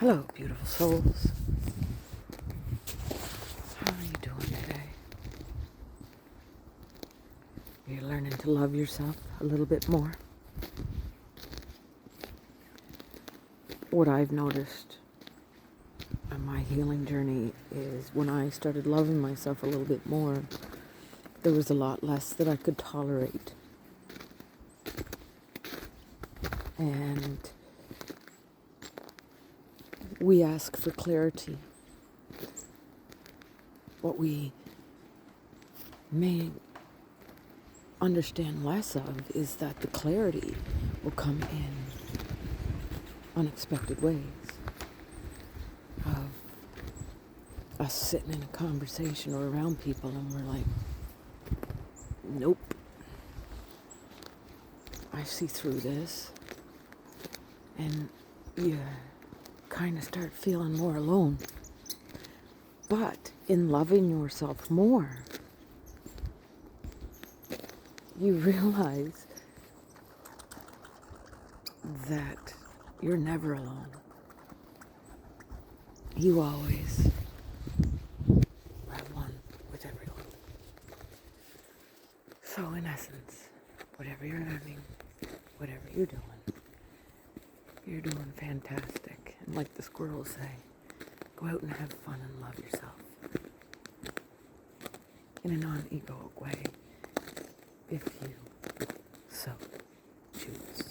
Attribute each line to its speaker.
Speaker 1: Hello, beautiful souls. How are you doing today? You're learning to love yourself a little bit more. What I've noticed on my healing journey is when I started loving myself a little bit more, there was a lot less that I could tolerate. And we ask for clarity. What we may understand less of is that the clarity will come in unexpected ways. Of us sitting in a conversation or around people and we're like, nope, I see through this. And you kind of start feeling more alone. But in loving yourself more, you realize that you're never alone. You always are one with everyone. So in essence, whatever you're learning, whatever you're doing fantastic. And like the squirrels say, go out and have fun and love yourself. In a non-egoic way, if you so choose.